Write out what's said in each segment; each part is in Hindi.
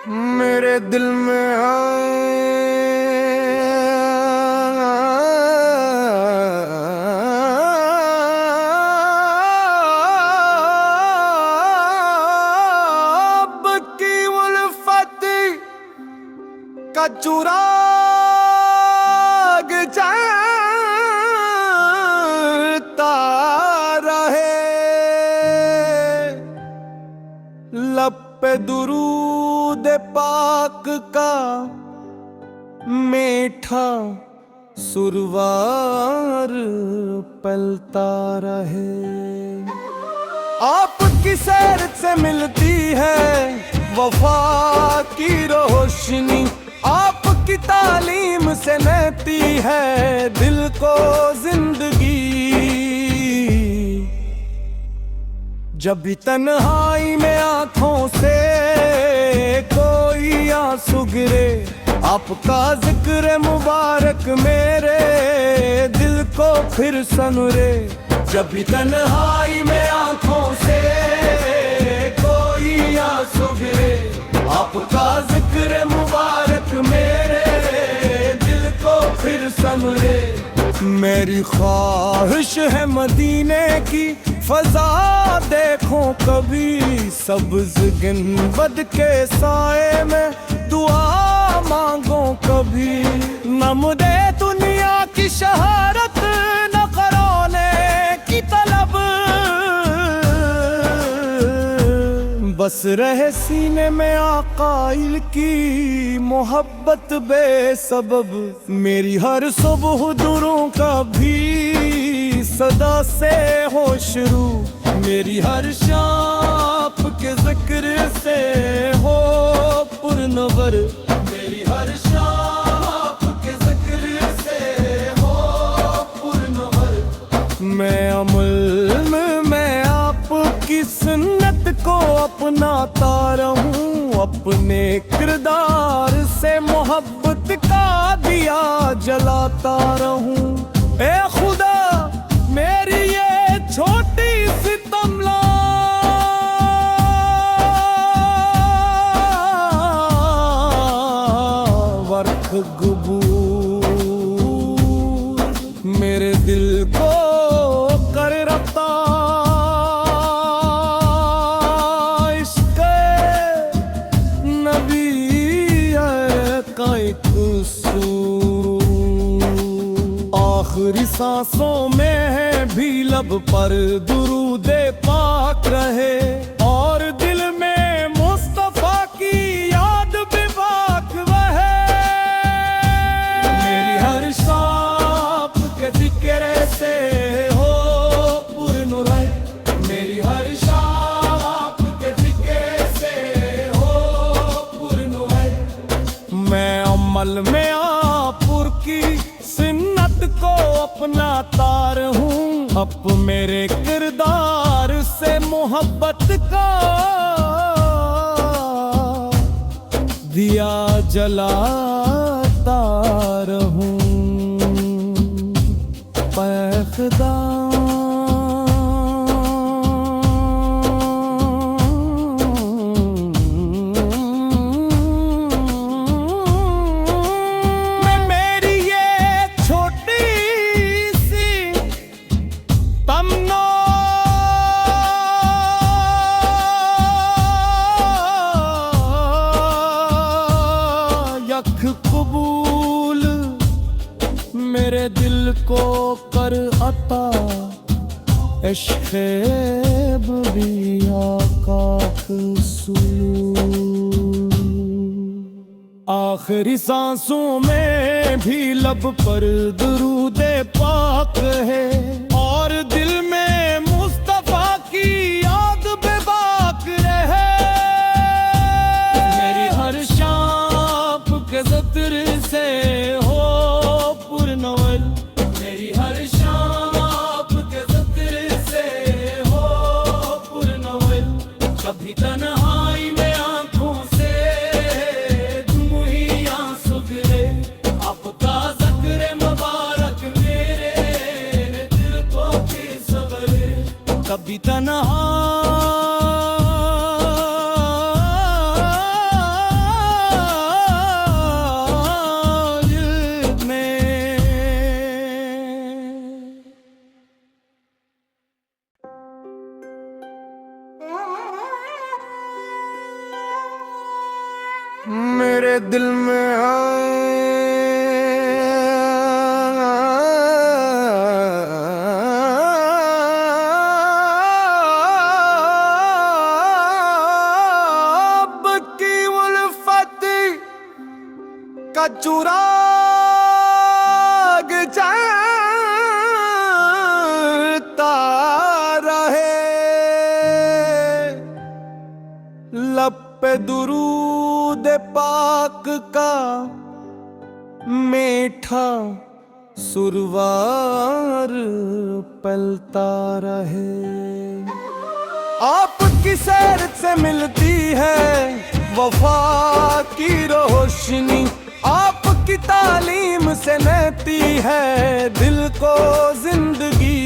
मेरे दिल में अब की उल्फत का चुराग जलता रहे, लब पे दुरूद पाक का मीठा सुरवार पलता रहे। आपकी सैर से मिलती है वफा की रोशनी, आपकी तालीम से महती है दिल को जिंदगी। जब भी तन्हाई में आंखों से कोई आंसू गिरे, आपका जिक्र मुबारक मेरे दिल को फिर सनुरे। जब भी तन्हाई में आंखों से कोई आंसू गिरे, आपका जिक्र मुबारक मेरे दिल को फिर सनुरे। मेरी ख्वाहिश है मदीने की फजा देखूं कभी, सब्ज गुंबद के साए में दुआ मांगो कभी। नम दे दुनिया की शहारत न करोने की तलब, बस रहे सीने में आकाइल की मोहब्बत बेसबब। मेरी हर सुबह दुरूं का भी सदा से हो शुरू, मेरी हर शाम के जिक्र से हो पुरनवर। मेरी हर शाम के जिक्र से हो पुरनवर। मैं अमल में मैं आपकी सुन्नत को अपनाता रहूं, अपने किरदार से मोहब्बत का दिया जलाता रहूं। ए खुदा मेरी ये छोटी सी तमन्ना वर्ख कबूल मेरे दिल को कर रब्ता। इश्क़ नबी का एक सूर, आखिरी सांसों में भी लब पर दुरूदे पाक रहे, और दिल में मुस्तफा की याद बेबाक वहे। मेरी हर शाम के जिक्र से हो पुरनूर, मेरी हर शाम के जिक्र से हो पुरनूर। मैं अमल में आपुर की सुन्नत को अपनाता रहूं, अब मेरे किरदार से मोहब्बत का दिया जलाता रहूं। पैखदा कबूल मेरे दिल को कर अता, इश्क़े भी आका सुलूल। आखिरी सांसों में भी लब पर दुरूदे पाक है, और दिल में मुस्तफा की याद बेबाक रहे। मेरी हर शाम के ज़िक्र से हो पुरनवर, मेरी हर शाम के ज़िक्र से हो पुरनवर। कभी तन्हाई में आंखों से तुम ही आंसू गिरे, आपका ज़िक्र मुबारक मेरे दिल को भी सवरे। कभी तन्हा मेरे दिल में अब की उल्फत का चुराग जलता रहे, लब पे दुरूद पाक का मीठा सुरवार पलता रहे। आपकी सैर से मिलती है वफा की रोशनी, आपकी तालीम से महती है दिल को जिंदगी।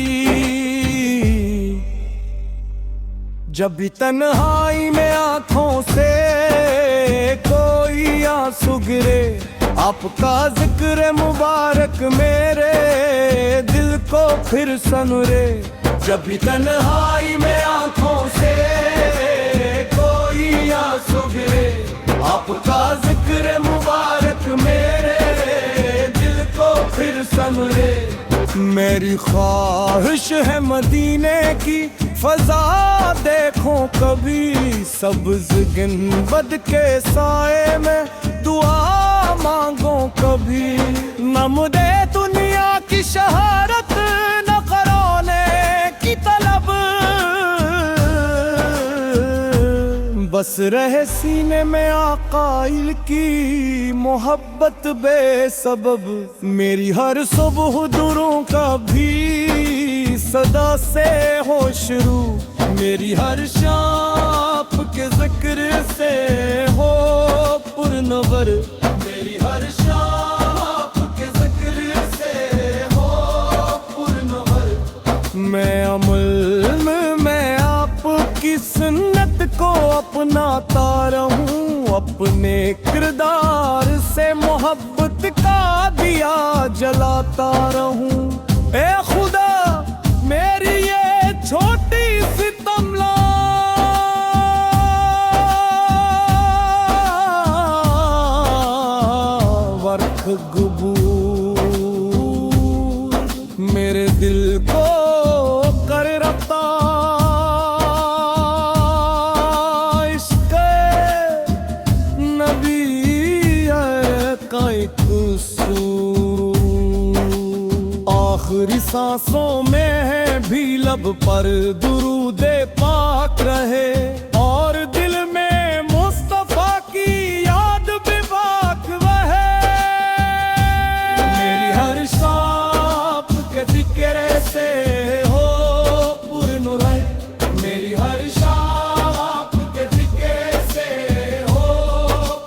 जब भी तन्हाई में आंखों से कोई आंसू गिरे, आपका जिक्र मुबारक मेरे दिल को फिर सनुरे। जब भी तन्हाई में आंखों से कोई आंसू गिरे, आपका जिक्र मुबारक मेरे दिल को फिर सनुरे। मेरी ख्वाहिश है मदीने की फजा देखूं कभी, सब्ज गुंबद के साए में दुआ मांगो कभी। नम दे दुनिया की शहारत न करोने की तलब, बस रहे सीने में आकाइल की मोहब्बत बेसबब। मेरी हर सुबह दुरूं का भी सदा से हो शुरू, मेरी हर शाम के जिक्र से हो पुरनवर। मेरी हर शाम के जिक्र से हो पुरनवर। मैं अमल में आपकी सुन्नत को अपनाता रहूं, अपने किरदार से मोहब्बत का दिया जलाता रहूं। ए खुदा मेरी ये छोटी सी तमन्ना वर्ख कबूल मेरे दिल को कर रब्ता। इश्क़ नबी का एक सूर, आखिरी सांसों में भी लब पर दुरूदे पाक रहे, और दिल में मुस्तफा की याद बेबाक वहे। मेरी हर शाम के जिक्र से हो पुरनूर, मेरी हर शाम के जिक्र से हो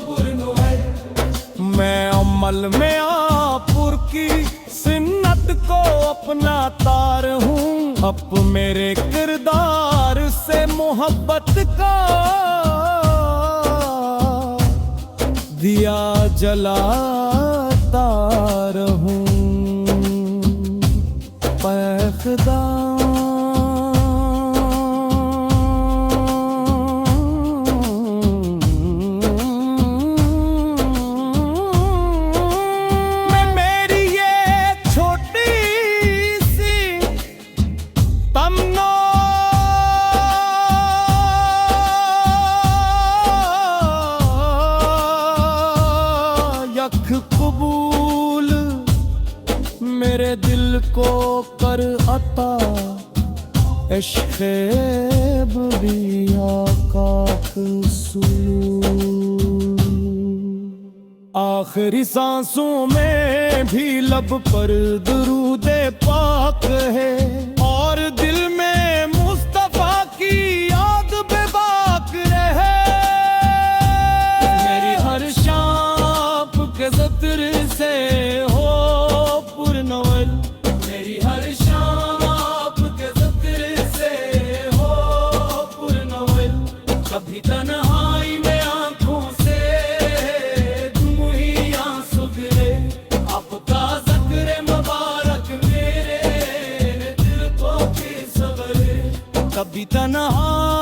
पुरनूर। मैं अमल में आपुर की सुन्नत को अपनाता रहूं, अब मेरे किरदार से मोहब्बत का दिया जलाता रहूं। पैखदा कबूल मेरे दिल को कर अता, इश्क़े भी आका सुलूल। आखिरी सांसों में भी लब पर दुरूदे पाक है, और दिल में मुस्तफा की याद बेबाक रहे। मेरी हर शाम के ज़िक्र से हो पुरनवर, मेरी हर शाम के ज़िक्र से हो पुरनवर। कभी तन्हाई में आंखों से तुम ही आंसू गिरे, आपका ज़िक्र मुबारक मेरे दिल को भी सवरे। कभी तन्हाई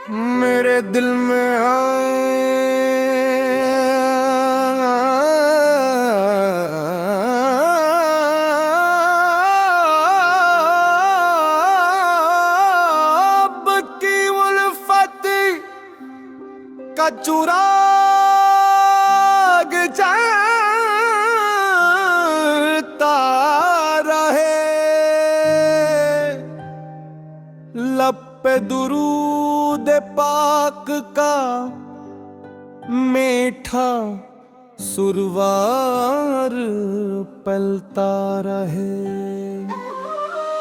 मेरे दिल में अब की उल्फत का चुराग जलता रहे, लब पे दुरूद पाक का मीठा सुरवार पलता रहे।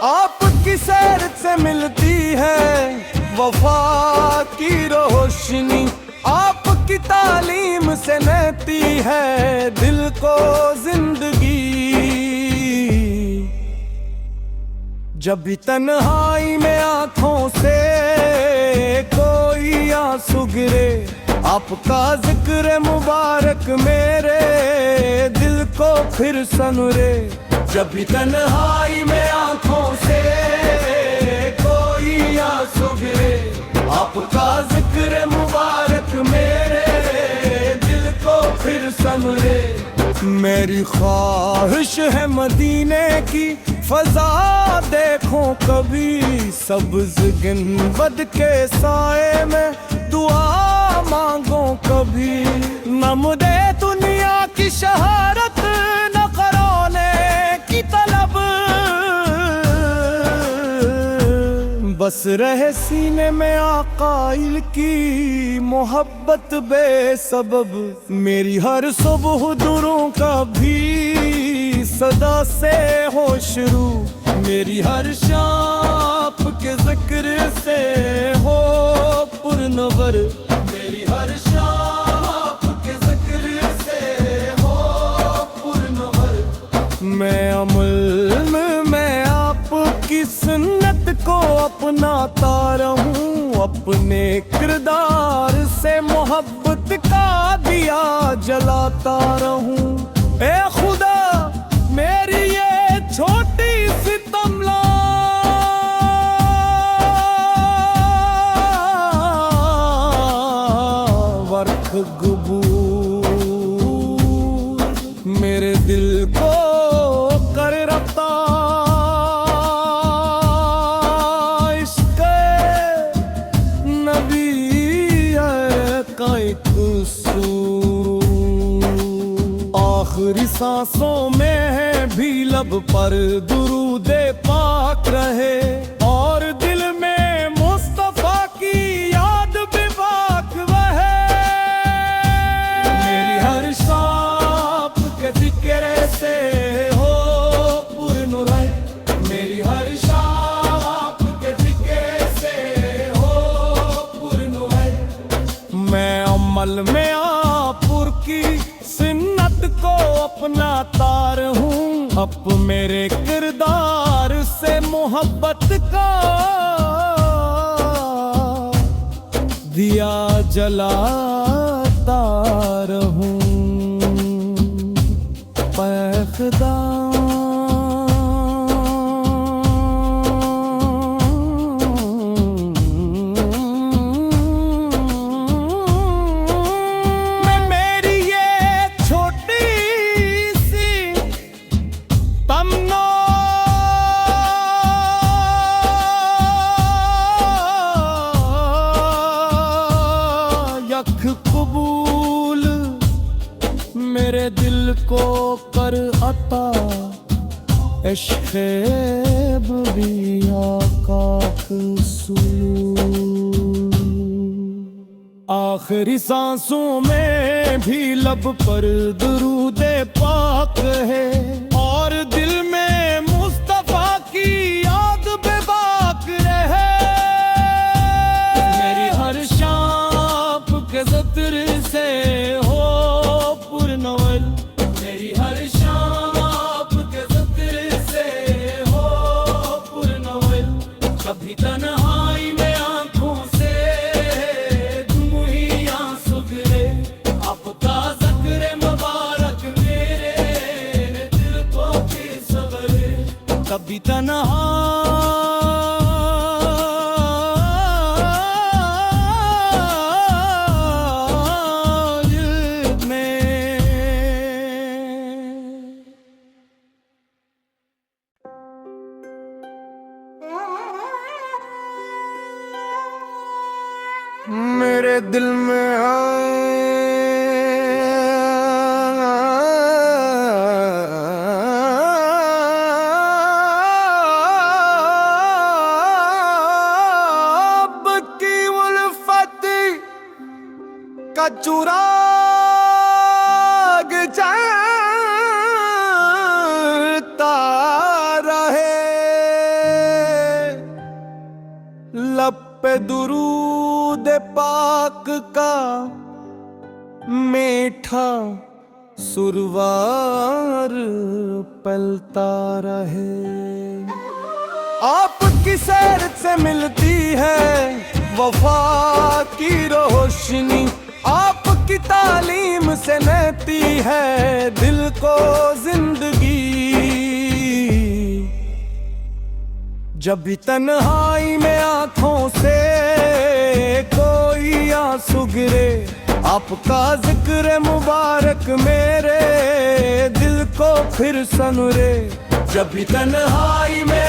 आपकी सैर से मिलती है वफा की रोशनी, आपकी तालीम से नहती है दिल को जिंदगी। जब भी तन्हाई में आंखों से कोई आंसू गिरे, आपका जिक्र मुबारक मेरे दिल को फिर सनुरे। जब भी तन्हाई में आंखों से कोई आंसू गिरे, आपका जिक्र मुबारक मेरे दिल को फिर सनुरे। मेरी ख्वाहिश है मदीने की फजा देखूं कभी, सब्ज गुंबद के साए में दुआ मांगो कभी। नम दे दुनिया की शहारत न करोने की तलब, बस रहे सीने में आकाइल की मोहब्बत बेसबब। मेरी हर सुबह दुरूं का भी सदा से हो शुरू, मेरी हर शाम के जिक्र से हो पुरनवर। मेरी हर शाम के जिक्र से हो पुरनवर। मैं अमल में आपकी सुन्नत को अपनाता रहूं, अपने किरदार से मोहब्बत का दिया जलाता रहूं। ए खुदा मेरी ये छोटी सी तमन्ना वर्ख कबूल, मेरे दिल को कर रब्ता इश्क़ नबी का एक सूर। आखिरी सांसों में भी लब पर दुरूदे पाक रहे, और दिल में मुस्तफा की याद बेबाक वहे। मेरी हर शाम के जिक्र से हो पुरनूर, मेरी हर शाम के जिक्र से हो पुरनूर। मैं अमल में आपुर की सुन्नत को अपनाता रहूं, अब मेरे किरदार से मोहब्बत का दिया जलाता रहूं। पैखदा कबूल मेरे दिल को कर अता, इश्क़े भी आका कसूल। आखिरी सांसों में भी लब पर दुरूदे पाक है, और दिल में मुस्तफा की याद बेबाक रहे। मेरी हर शाम के ज़िक्र से हो पुरनवर, मेरी हर शाम के ज़िक्र से हो पुरनवर। कभी तन्हाई में आंखों से तुम ही आंसू गिरे, आपका ज़िक्र मुबारक मेरे दिल को भी सवरे। कभी तन्हाई मेरे दिल में अब की उल्फत का चुराग जलता रहे, लब पे दुरूद पाक का मीठा सुरवार पलता रहे। आपकी सैर से मिलती है वफा की रोशनी, आपकी तालीम से रहती है दिल को जिंदगी। जब भी तन्हाई में आंखों से कोई आंसू गिरे, आपका जिक्र मुबारक मेरे दिल को फिर सनरे। जब भी तन्हाई में